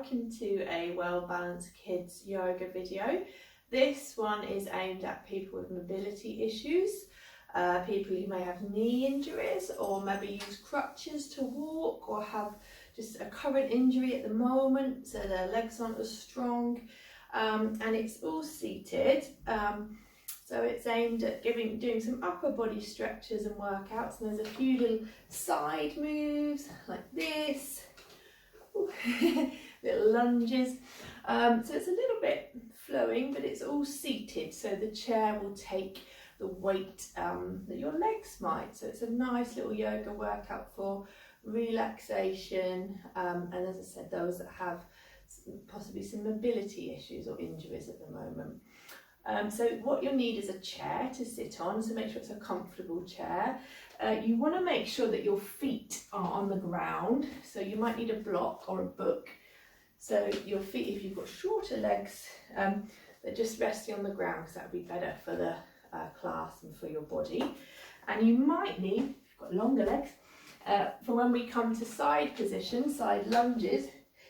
welcome to a Well Balanced Kids yoga video. This one is aimed at people with mobility issues, people who may have knee injuries or maybe use crutches to walk or have just a current injury at the moment so their legs aren't as strong, and it's all seated. So it's aimed at doing some upper body stretches and workouts, and there's a few little side moves like this. Little lunges, so it's a little bit flowing, but it's all seated, so the chair will take the weight that your legs might. So it's a nice little yoga workout for relaxation, and as I said, those that have possibly some mobility issues or injuries at the moment. So what you'll need is a chair to sit on, so make sure it's a comfortable chair. You want to make sure that your feet are on the ground, so you might need a block or a book. So your feet, if you've got shorter legs, they're just resting on the ground because that would be better for the class and for your body. And you might need, if you've got longer legs, for when we come to side position, side lunges,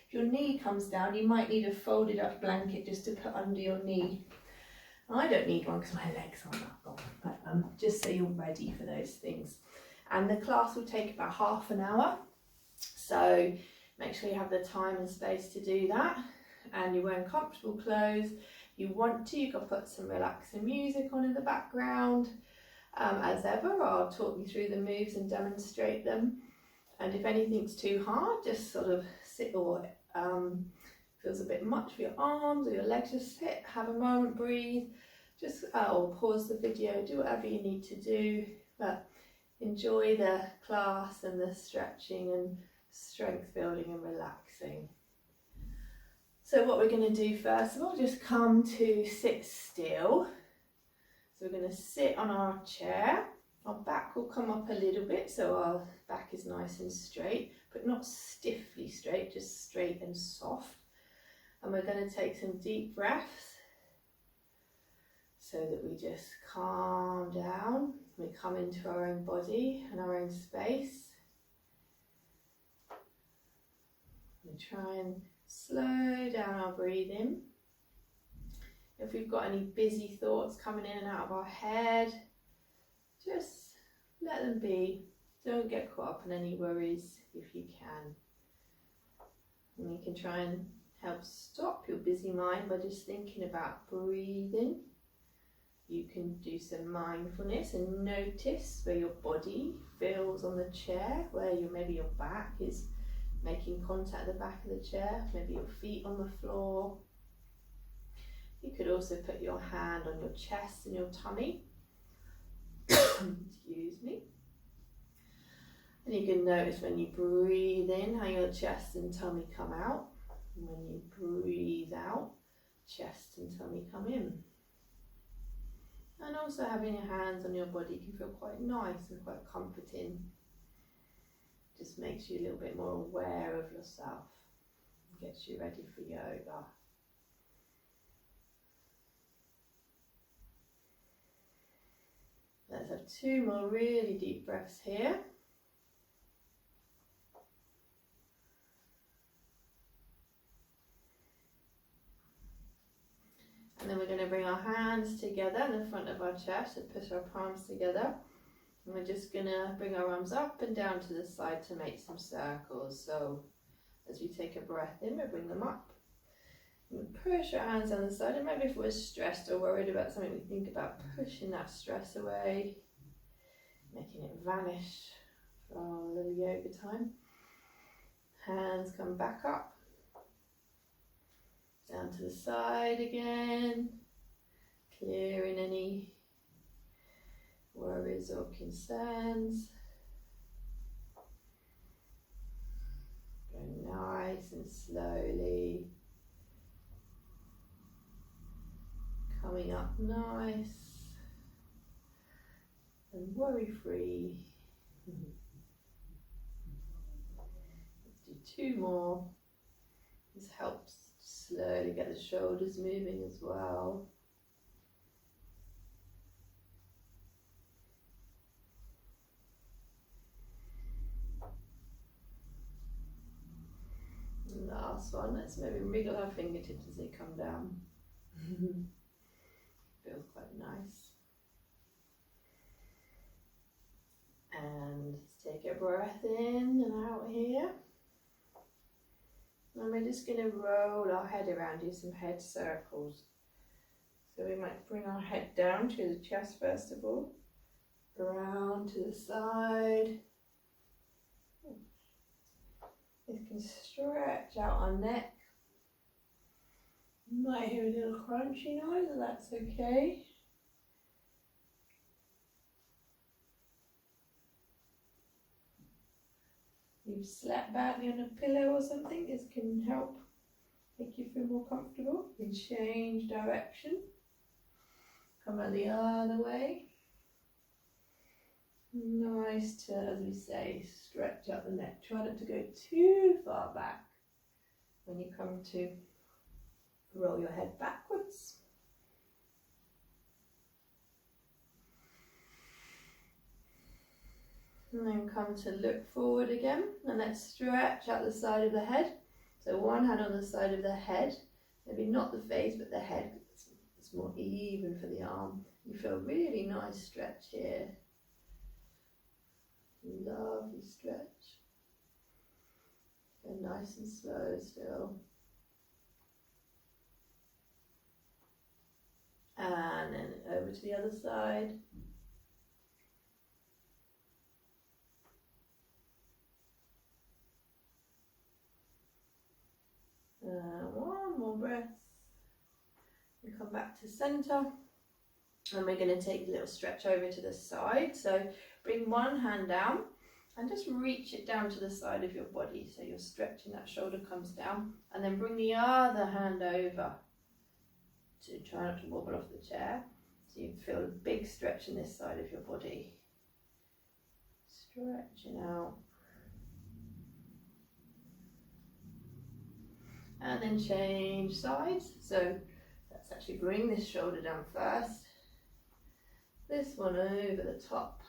if your knee comes down, you might need a folded up blanket just to put under your knee. I don't need one because my legs aren't that long, but just so you're ready for those things. And the class will take about half an hour, so make sure you have the time and space to do that, and you're wearing comfortable clothes. If you want to, you can put some relaxing music on in the background. As ever, I'll talk you through the moves and demonstrate them, and if anything's too hard, just sort of sit, or feels a bit much for your arms or your legs, just sit, have a moment, breathe, just or pause the video, do whatever you need to do, but enjoy the class and the stretching and strength building and relaxing. So what we're going to do first of all, just come to sit still. So we're going to sit on our chair, our back will come up a little bit, so our back is nice and straight, but not stiffly straight, just straight and soft. And we're going to take some deep breaths so that we just calm down. We come into our own body and our own space. We try and slow down our breathing. If we've got any busy thoughts coming in and out of our head, just let them be. Don't get caught up in any worries if you can. And you can try and help stop your busy mind by just thinking about breathing. You can do some mindfulness and notice where your body feels on the chair, where maybe your back is making contact with the back of the chair, maybe your feet on the floor. You could also put your hand on your chest and your tummy. Excuse me. And you can notice when you breathe in how your chest and tummy come out. And when you breathe out, chest and tummy come in. And also having your hands on your body can feel quite nice and quite comforting. Just makes you a little bit more aware of yourself. Gets you ready for yoga. Let's have 2 more really deep breaths here. And then we're going to bring our hands together in the front of our chest and push our palms together. And we're just going to bring our arms up and down to the side to make some circles. So as we take a breath in, we bring them up. And push our hands down the side. And maybe if we're stressed or worried about something, we think about pushing that stress away, making it vanish for our little yoga time. Hands come back up. Down to the side again, clearing any worries or concerns. Going nice and slowly. Coming up nice and worry-free. Let's do 2 more. This helps slowly get the shoulders moving as well. Lovely. last one. Let's maybe wriggle our fingertips as they come down. Feels quite nice. And let's take a breath in and out here. And we're just going to roll our head around, do some head circles. So we might bring our head down to the chest first of all, around to the side. We can stretch out our neck. You might hear a little crunchy noise, and that's okay. You've slept badly on a pillow or something, this can help make you feel more comfortable. You can change direction. Come out the other way. Nice to, as we say, stretch out the neck. Try not to go too far back when you come to roll your head backwards. And then come to look forward again, and let's stretch out the side of the head. So one hand on the side of the head, maybe not the face but the head. It's more even for the arm. You feel really nice stretch here. Lovely stretch. Go nice and slow still. And then over to the other side. One more breath. We come back to center. And we're going to take a little stretch over to the side. So bring one hand down and just reach it down to the side of your body. So you're stretching, that shoulder comes down. And then bring the other hand over to try not to wobble off the chair. So you feel a big stretch in this side of your body. Stretching out. And then change sides. So let's actually bring this shoulder down first. This one over the top.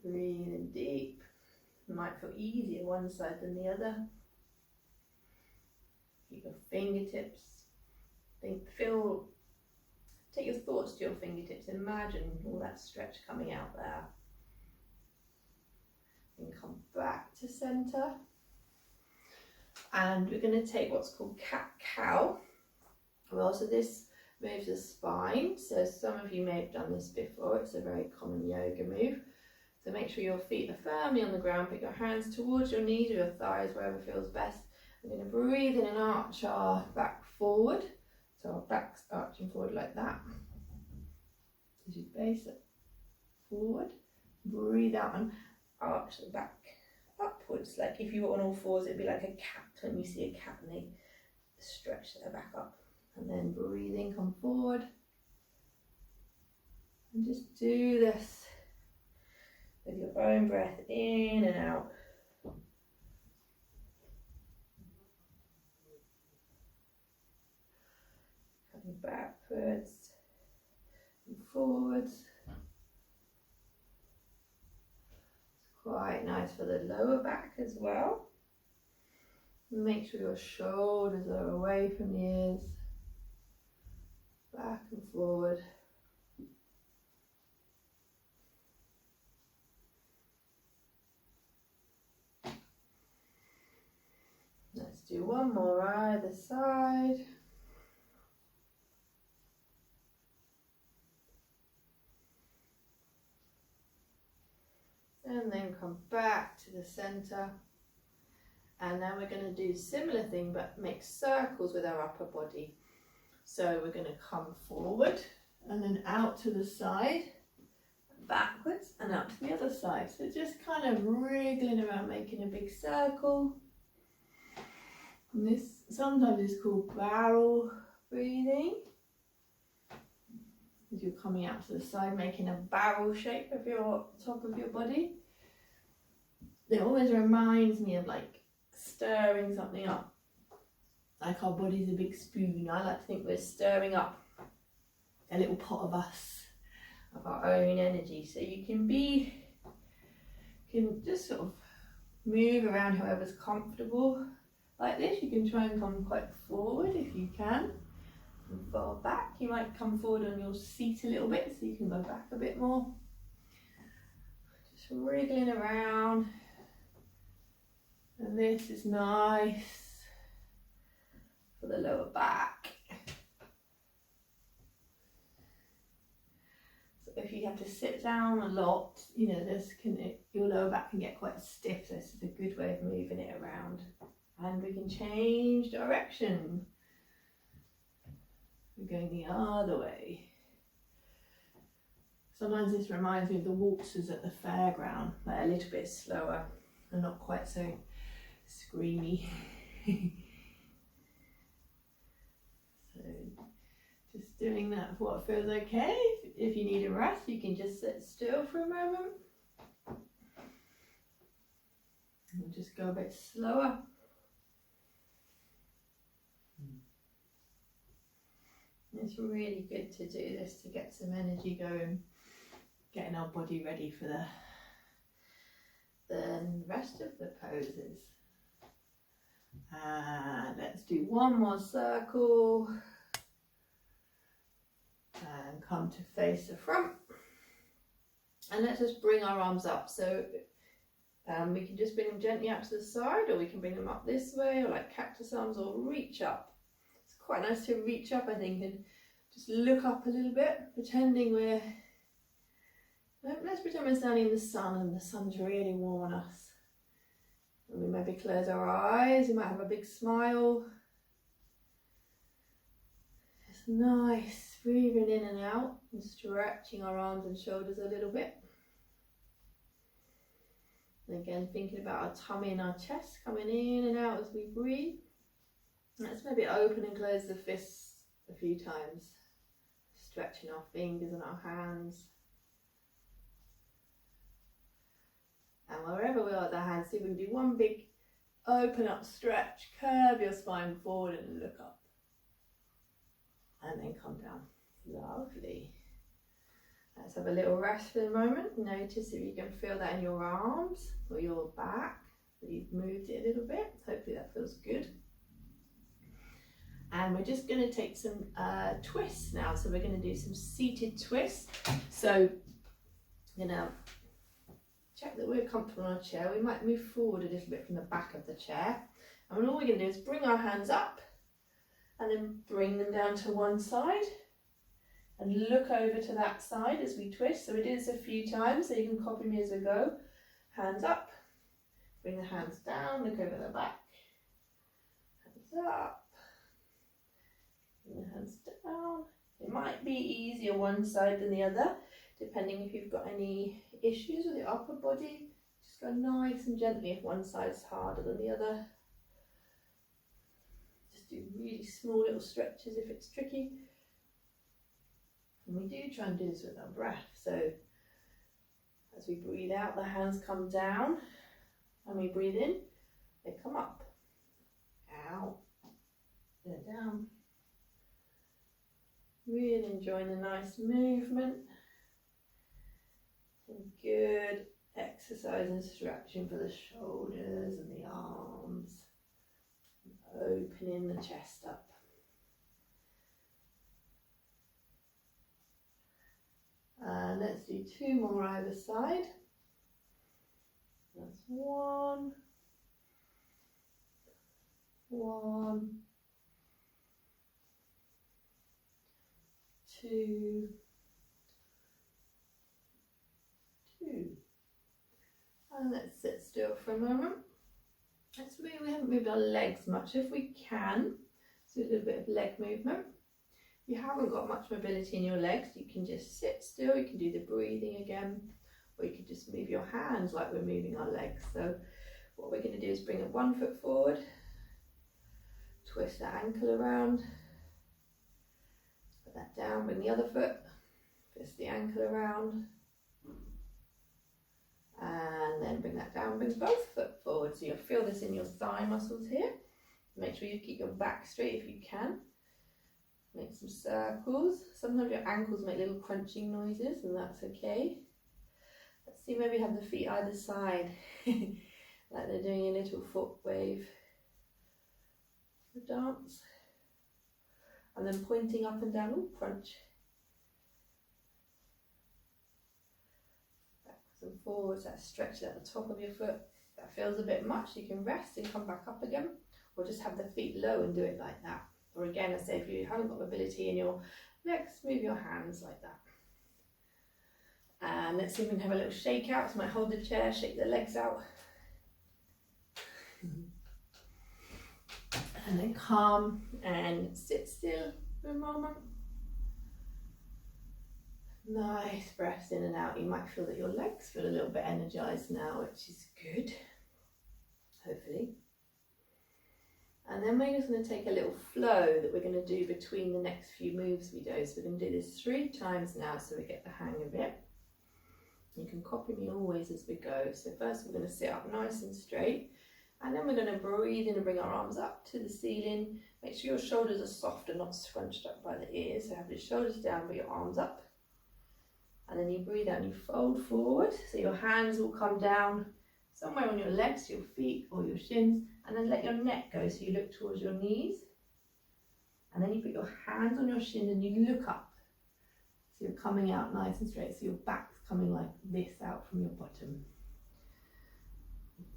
Breathe in deep. It might feel easier one side than the other. Keep your fingertips. Take your thoughts to your fingertips. Imagine all that stretch coming out there. And come back to center. And we're going to take what's called cat-cow. Well, so this moves the spine. So some of you may have done this before. It's a very common yoga move. So make sure your feet are firmly on the ground. Put your hands towards your knees or your thighs, wherever feels best. We're going to breathe in and arch our back forward. So our back's arching forward like that. As you base it forward, breathe out and arch the back upwards. Like if you were on all fours, it'd be like a cat when you see a cat and they stretch their back up. And then breathing, come forward. And just do this with your own breath in and out. Coming backwards and forwards. It's quite nice for the lower back as well. Make sure your shoulders are away from the ears. Back and forward. Let's do one more either side. And then come back to the center. And now we're going to do a similar thing but make circles with our upper body. So we're going to come forward and then out to the side, backwards and out to the other side. So just kind of wriggling around, making a big circle. And this sometimes is called barrel breathing. As you're coming out to the side, making a barrel shape of your top of your body. It always reminds me of like stirring something up. Like our body's a big spoon. I like to think we're stirring up a little pot of us, of our own energy. So you can be You can just sort of move around however's comfortable. Like this, you can try and come quite forward if you can. And far back, you might come forward on your seat a little bit so you can go back a bit more. Just wriggling around. And this is nice for the lower back. So if you have to sit down a lot, you know, your lower back can get quite stiff. So this is a good way of moving it around. And we can change direction. We're going the other way. Sometimes this reminds me of the waltzers at the fairground. They're a little bit slower and not quite so screamy. So just doing that for what feels okay. If you need a rest, you can just sit still for a moment. And we'll just go a bit slower. It's really good to do this to get some energy going, getting our body ready for the rest of the poses. And let's do one more circle and come to face the front. And let's just bring our arms up. So we can just bring them gently out to the side, or we can bring them up this way, or like cactus arms, or reach up. Quite nice to reach up, I think, and just look up a little bit, pretending let's pretend we're standing in the sun and the sun's really warm on us. And we maybe close our eyes, we might have a big smile. It's nice, breathing in and out and stretching our arms and shoulders a little bit. And again, thinking about our tummy and our chest coming in and out as we breathe. Let's maybe open and close the fists a few times, stretching our fingers and our hands. And wherever we are with our hands, see if we can do one big open up stretch, curve your spine forward and look up. And then come down. Lovely. Let's have a little rest for a moment. Notice if you can feel that in your arms or your back, that you've moved it a little bit. Hopefully that feels good. And we're just going to take some twists now. So we're going to do some seated twists. So I'm going to check that we're comfortable on our chair. We might move forward a little bit from the back of the chair. And all we're going to do is bring our hands up and then bring them down to one side and look over to that side as we twist. So we do this a few times so you can copy me as we go. Hands up, bring the hands down, look over the back. Hands up. The hands down. It might be easier one side than the other, depending if you've got any issues with the upper body. Just go nice and gently if one side's harder than the other. Just do really small little stretches if it's tricky. And we do try and do this with our breath. So as we breathe out, the hands come down, and we breathe in, they come up, out, they're down. Really enjoying the nice movement. Some good exercise and stretching for the shoulders and the arms. Opening the chest up. And let's do two more either side. That's one. Two. And let's sit still for a moment. We haven't moved our legs much. If we can, do a little bit of leg movement. If you haven't got much mobility in your legs, you can just sit still. You can do the breathing again, or you can just move your hands like we're moving our legs. So what we're going to do is bring one foot forward, twist the ankle around, put that down, bring the other foot, twist the ankle around, and then bring that down, bring both foot forward. So you'll feel this in your thigh muscles here. Make sure you keep your back straight if you can. Make some circles. Sometimes your ankles make little crunching noises, and that's okay. Let's See, maybe have the feet either side, like they're doing a little foot wave. The dance. And then pointing up and down, ooh, crunch. Backwards and forwards, that stretch at the top of your foot. If that feels a bit much, you can rest and come back up again, or just have the feet low and do it like that. Or again, I say if you haven't got mobility in your legs, move your hands like that. And let's see if we can have a little shake out. So I might hold the chair, shake the legs out. And then calm and sit still for a moment. Nice breaths in and out. You might feel that your legs feel a little bit energized now, which is good, hopefully. And then we're just going to take a little flow that we're going to do between the next few moves we do. So we're going to do this 3 times now so we get the hang of it. You can copy me always as we go. So first we're going to sit up nice and straight. And then we're going to breathe in and bring our arms up to the ceiling. Make sure your shoulders are soft and not scrunched up by the ears. So have your shoulders down, but your arms up. And then you breathe out and you fold forward. So your hands will come down somewhere on your legs, your feet or your shins. And then let your neck go so you look towards your knees. And then you put your hands on your shins and you look up. So you're coming out nice and straight. So your back's coming like this out from your bottom.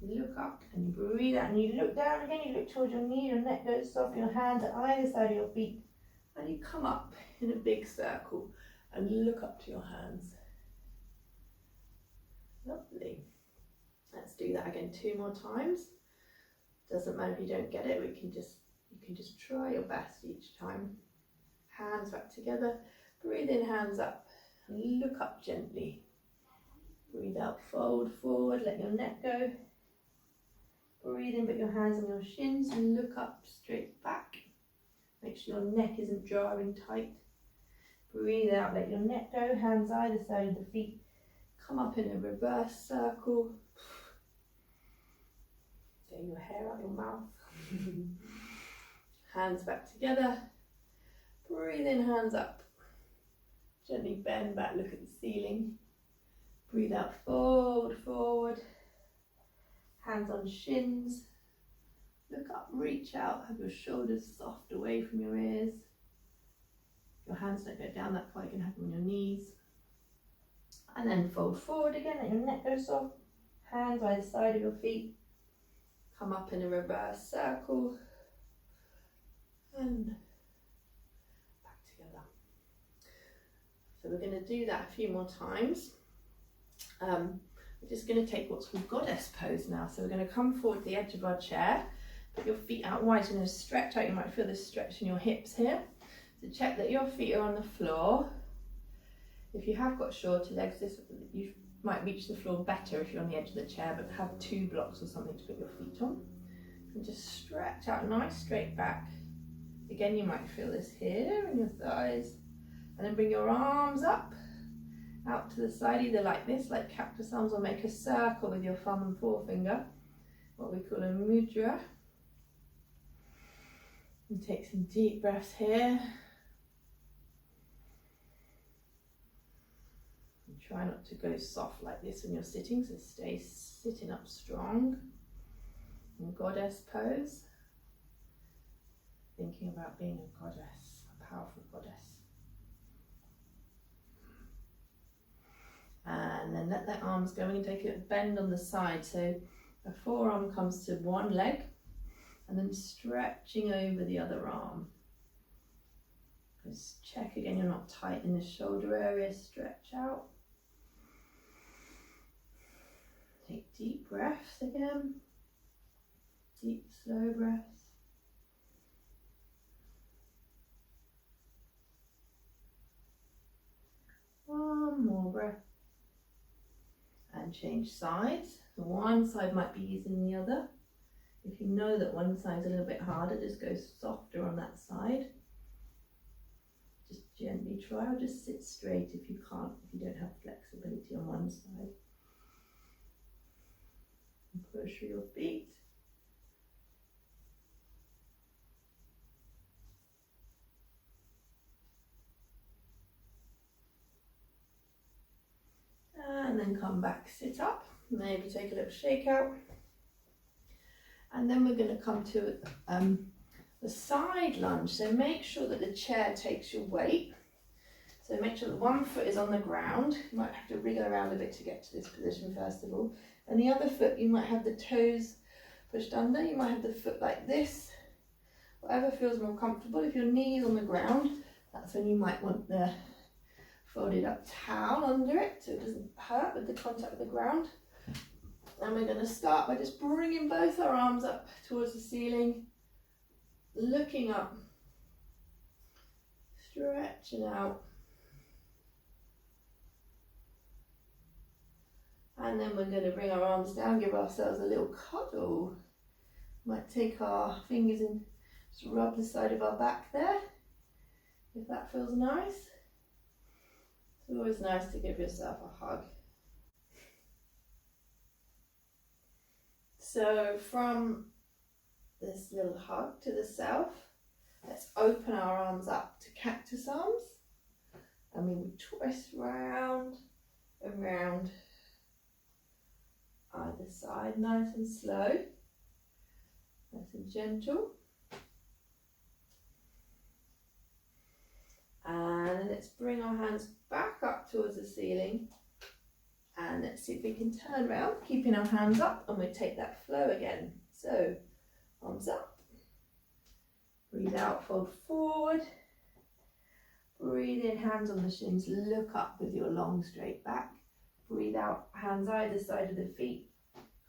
You look up and you breathe out and you look down again, you look towards your knee, your neck goes soft, your hands at either side of your feet, and you come up in a big circle and look up to your hands. Lovely. Let's do that again 2 more times. Doesn't matter if you don't get it, you can just try your best each time. Hands back together, breathe in, hands up, and look up gently. Breathe out, fold forward, let your neck go. Breathe in, put your hands on your shins and look up straight back. Make sure your neck isn't drawing tight. Breathe out, let your neck go, hands either side of the feet. Come up in a reverse circle. Getting your hair out your mouth. Hands back together. Breathe in, hands up. Gently bend back, look at the ceiling. Breathe out, fold forward. Hands on shins. Look up, reach out, have your shoulders soft away from your ears. Your hands don't go down that far, you can have them on your knees. And then fold forward again, let your neck go soft. Hands either side of your feet. Come up in a reverse circle. And back together. So we're going to do that a few more times. We're just going to take what's called goddess pose now. So we're going to come forward to the edge of our chair, put your feet out wide, you're going to stretch out. You might feel this stretch in your hips here. So check that your feet are on the floor. If you have got shorter legs, you might reach the floor better if you're on the edge of the chair, but have 2 blocks or something to put your feet on. And just stretch out nice straight back. Again, you might feel this here in your thighs. And then bring your arms up, out to the side, either like this, like cactus arms, or make a circle with your thumb and forefinger, what we call a mudra. And take some deep breaths here. And try not to go soft like this when you're sitting, so stay sitting up strong. In goddess pose. Thinking about being a goddess, a powerful goddess. And then let the arms go and take a bend on the side. So the forearm comes to one leg and then stretching over the other arm. Just check again you're not tight in the shoulder area, stretch out. Take deep breaths again. Deep, slow breaths. One more breath. And change sides. So one side might be using the other. If you know that one side's a little bit harder, just go softer on that side. Just gently try, or just sit straight if you can't, if you don't have flexibility on one side. And push through your feet. And then come back, sit up, maybe take a little shake out. And then we're going to come to the side lunge. So make sure that the chair takes your weight. So make sure that one foot is on the ground. You might have to wriggle around a bit to get to this position first of all. And the other foot, you might have the toes pushed under. You might have the foot like this. Whatever feels more comfortable. If your knee is on the ground, that's when you might want the folded up towel under it so it doesn't hurt with the contact with the ground. And we're going to start by just bringing both our arms up towards the ceiling, looking up, stretching out. And then we're going to bring our arms down, give ourselves a little cuddle. Might take our fingers and just rub the side of our back there, if that feels nice. It's always nice to give yourself a hug. So from this little hug to the self, let's open our arms up to cactus arms. And we would twist round and round either side, nice and slow, nice and gentle. And let's bring our hands back up towards the ceiling. And let's see if we can turn around, keeping our hands up, and we take that flow again. So, arms up. Breathe out, fold forward. Breathe in, hands on the shins, look up with your long straight back. Breathe out, hands either side of the feet.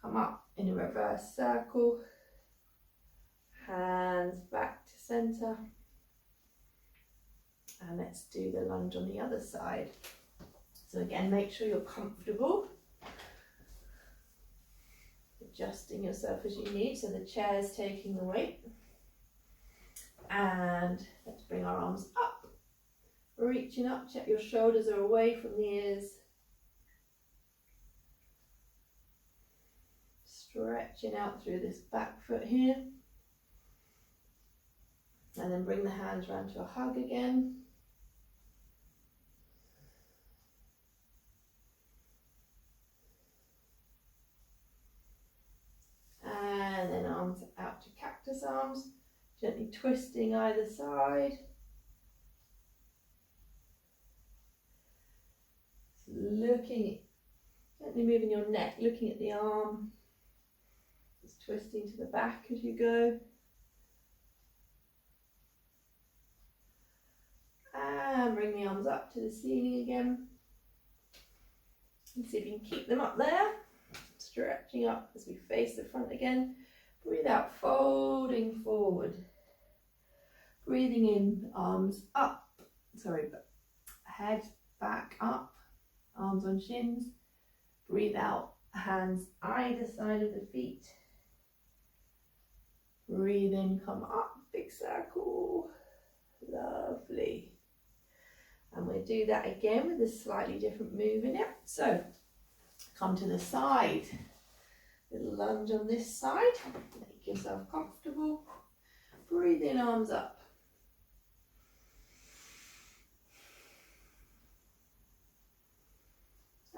Come up in a reverse circle. Hands back to center. And let's do the lunge on the other side. So again, make sure you're comfortable. Adjusting yourself as you need, so the chair is taking the weight. And let's bring our arms up. Reaching up, check your shoulders are away from the ears. Stretching out through this back foot here. And then bring the hands round to a hug again. And then arms out to cactus arms, gently twisting either side. Looking, gently moving your neck, looking at the arm. Just twisting to the back as you go. And bring the arms up to the ceiling again. And see if you can keep them up there. Stretching up as we face the front again. Breathe out, folding forward. Breathing in, arms up. Head back up. Arms on shins. Breathe out, hands either side of the feet. Breathe in, come up, big circle. Lovely. And we'll do that again with a slightly different move in it. So, come to the side. Little lunge on this side. Make yourself comfortable. Breathe in, arms up.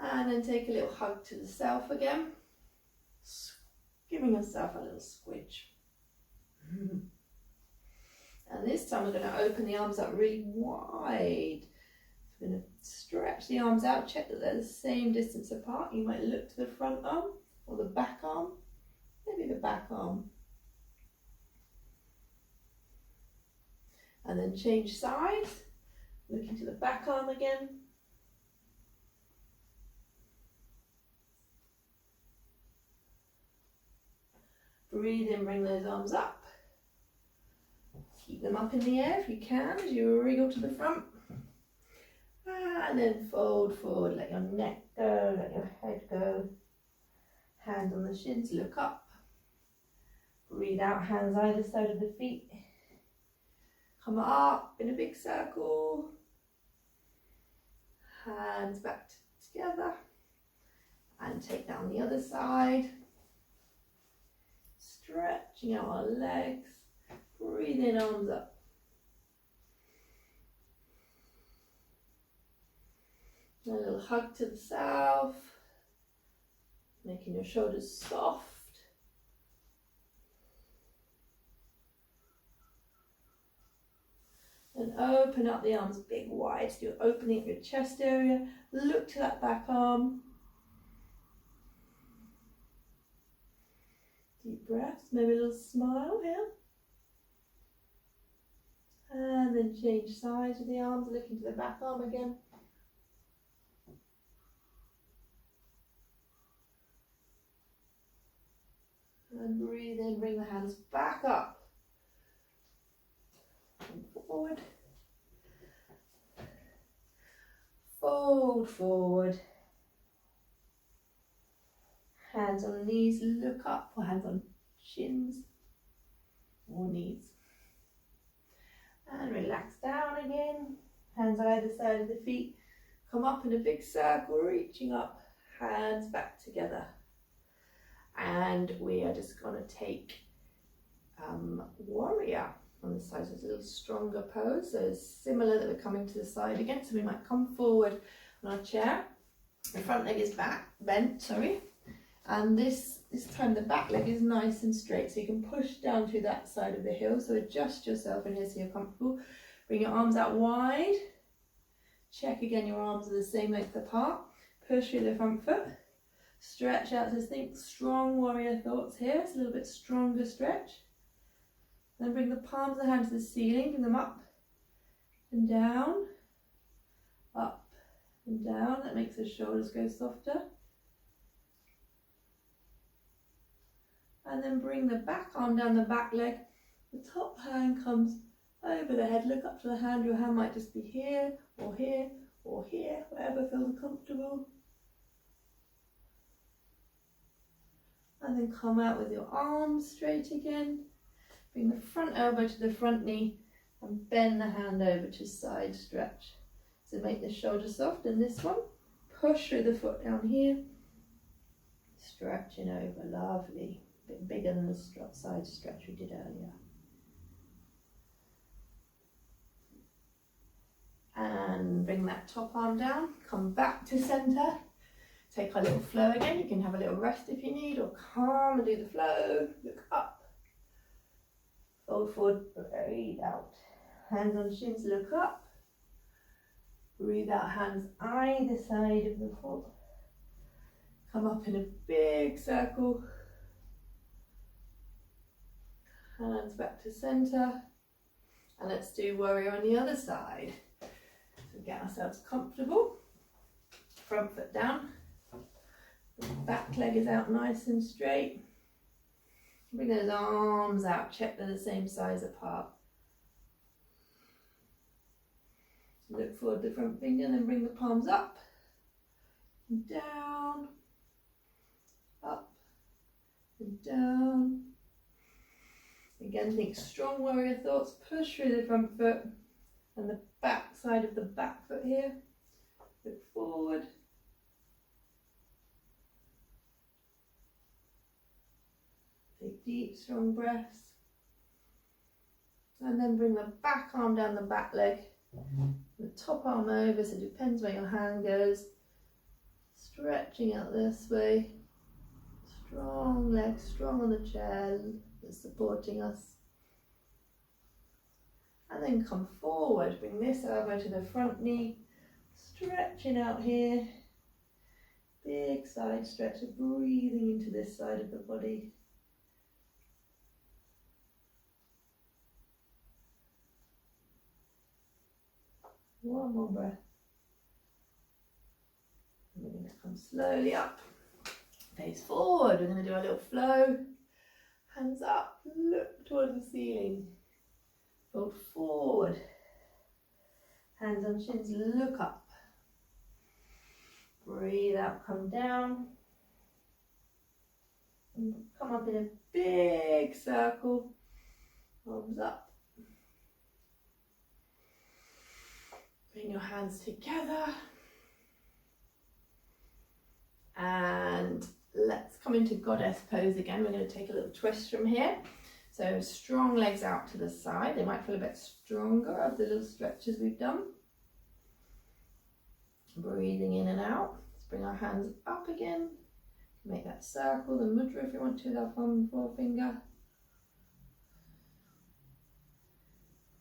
And then take a little hug to the self again. Giving yourself a little squidge. And this time we're going to open the arms up really wide. We're going to stretch the arms out, check that they're the same distance apart. You might look to the front arm or the back arm, maybe the back arm. And then change sides, looking to the back arm again. Breathe in, bring those arms up. Keep them up in the air if you can as you wriggle to the front. And then fold forward, let your neck go, let your head go. Hands on the shins, look up. Breathe out, hands either side of the feet. Come up in a big circle. Hands back together. And take that on the other side. Stretching out our legs. Breathe in, arms up. A little hug to the self. Making your shoulders soft. And open up the arms big wide. So you're opening up your chest area. Look to that back arm. Deep breaths, maybe a little smile here. And then change sides of the arms, looking to the back arm again. And breathe in, bring the hands back up. And forward. Fold forward. Hands on knees, look up, or hands on shins or knees. And relax down again. Hands either side of the feet. Come up in a big circle, reaching up, hands back together. And we are just going to take warrior on the side. So it's a little stronger pose. So it's similar that we're coming to the side again. So we might come forward on our chair. The front leg is bent, sorry. And this time the back leg is nice and straight. So you can push down through that side of the heel. So adjust yourself in here so you're comfortable. Bring your arms out wide. Check again your arms are the same length apart. Push through the front foot. Stretch out, so think strong warrior thoughts here. It's a little bit stronger stretch. Then bring the palms of the hands to the ceiling, bring them up and down, up and down. That makes the shoulders go softer. And then bring the back arm down the back leg. The top hand comes over the head. Look up to the hand. Your hand might just be here or here or here, wherever feels comfortable. And then come out with your arms straight again. Bring the front elbow to the front knee and bend the hand over to side stretch. So make the shoulder soft. And this one, push through the foot down here. Stretching over, lovely. A bit bigger than the side stretch we did earlier. And bring that top arm down, come back to centre. Take our little flow again. You can have a little rest if you need, or calm and do the flow. Look up. Fold forward, breathe out. Hands on shins, look up. Breathe out, hands either side of the foot. Come up in a big circle. Hands back to centre. And let's do warrior on the other side. So get ourselves comfortable. Front foot down. The back leg is out nice and straight. Bring those arms out, check they're the same size apart. Look forward the front finger and then bring the palms up, and down, up and down. Again, think strong warrior thoughts, push through the front foot and the back side of the back foot here. Look forward. Take deep, strong breaths. And then bring the back arm down the back leg. The top arm over, so it depends where your hand goes. Stretching out this way. Strong legs, strong on the chair that's supporting us. And then come forward. Bring this elbow to the front knee. Stretching out here. Big side stretch, breathing into this side of the body. One more breath. And we're going to come slowly up. Face forward. We're going to do a little flow. Hands up. Look towards the ceiling. Fold forward. Hands on shins. Look up. Breathe out. Come down. And come up in a big circle. Arms up. Bring your hands together and let's come into goddess pose again. We're going to take a little twist from here. So strong legs out to the side. They might feel a bit stronger of the little stretches we've done. Breathing in and out. Let's bring our hands up again. Make that circle, the mudra if you want to, with our thumb and forefinger.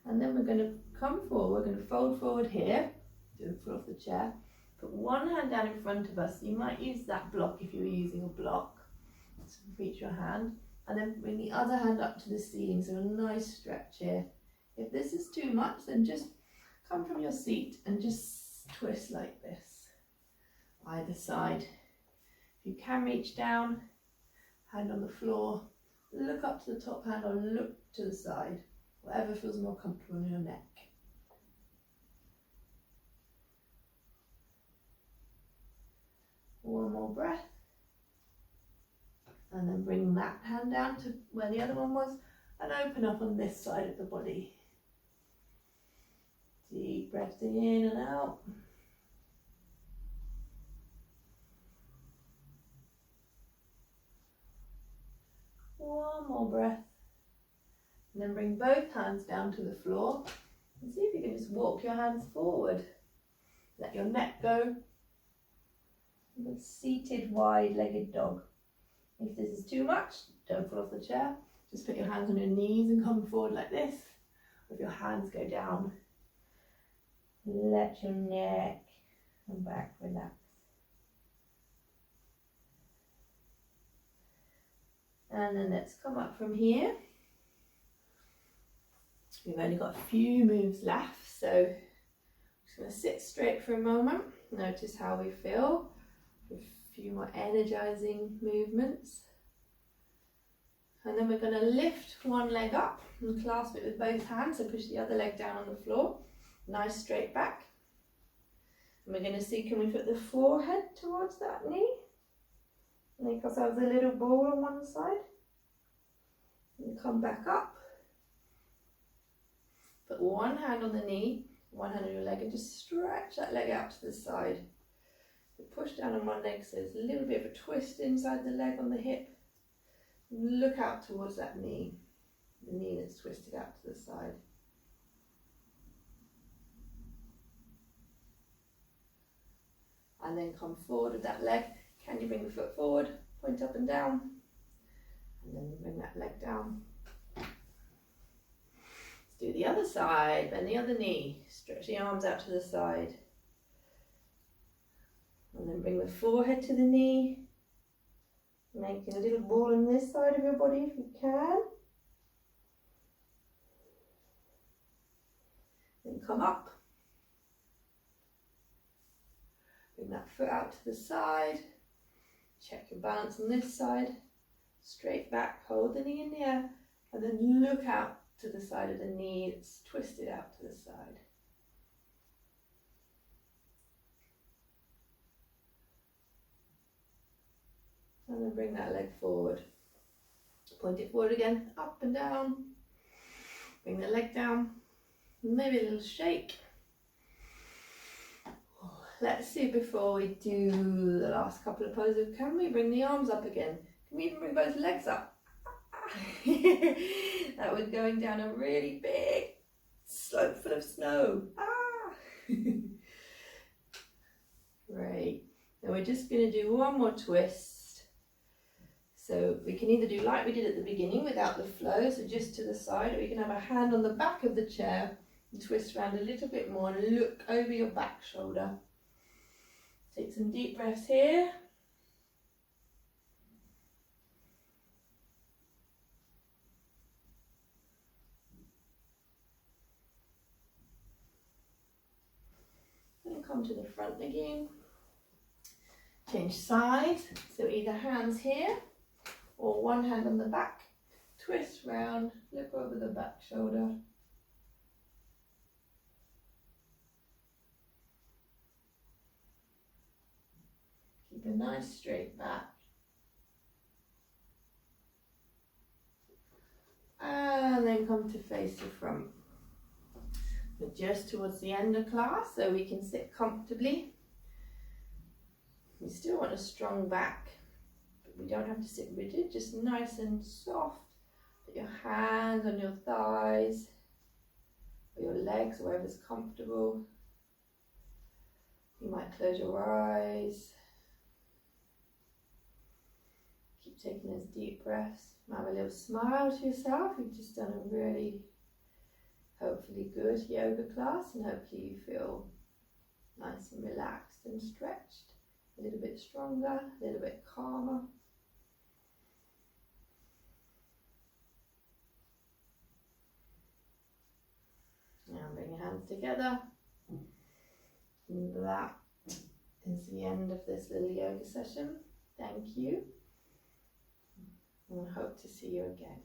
And then we're going to come forward, we're going to fold forward here, do the foot off the chair. Put one hand down in front of us. You might use that block if you were using a block to reach your hand. And then bring the other hand up to the ceiling, so a nice stretch here. If this is too much, then just come from your seat and just twist like this, either side. If you can reach down, hand on the floor, look up to the top hand or look to the side, whatever feels more comfortable in your neck. One more breath. And then bring that hand down to where the other one was and open up on this side of the body. Deep breaths in and out. One more breath. And then bring both hands down to the floor. And see if you can just walk your hands forward. Let your neck go. A seated, wide-legged dog. If this is too much, don't fall off the chair. Just put your hands on your knees and come forward like this. If your hands go down, let your neck and back relax. And then let's come up from here. We've only got a few moves left, so I'm just going to sit straight for a moment. Notice how we feel. A few more energizing movements. And then we're going to lift one leg up and clasp it with both hands, so push the other leg down on the floor. Nice straight back. And we're going to see, can we put the forehead towards that knee? Make ourselves a little ball on one side. And come back up. Put one hand on the knee, one hand on your leg, and just stretch that leg out to the side. Push down on one leg, so there's a little bit of a twist inside the leg on the hip. Look out towards that knee, the knee that's twisted out to the side. And then come forward with that leg. Can you bring the foot forward, point up and down, and then bring that leg down. Let's do the other side, bend the other knee, stretch the arms out to the side. And then bring the forehead to the knee, making a little ball on this side of your body if you can. Then come up. Bring that foot out to the side. Check your balance on this side. Straight back, hold the knee in the air, and then look out to the side of the knee that's twisted out to the side. And then bring that leg forward. Point it forward again, up and down. Bring the leg down. Maybe a little shake. Let's see before we do the last couple of poses. Can we bring the arms up again? Can we even bring both legs up? That was going down a really big slope full of snow. Great. Now we're just going to do one more twist. So we can either do like we did at the beginning without the flow, so just to the side, or you can have a hand on the back of the chair and twist around a little bit more and look over your back shoulder. Take some deep breaths here. And come to the front again. Change sides, so either hands here or one hand on the back. Twist round, look over the back shoulder. Keep a nice straight back. And then come to face the front. We're just towards the end of class, so we can sit comfortably. We still want a strong back, but we don't have to sit rigid, just nice and soft. Put your hands on your thighs, or your legs, wherever's comfortable. You might close your eyes. Keep taking those deep breaths. Have a little smile to yourself. You've just done a really, hopefully, good yoga class, and hopefully you feel nice and relaxed and stretched, a little bit stronger, a little bit calmer. Now bring your hands together. And that is the end of this little yoga session. Thank you. And I hope to see you again.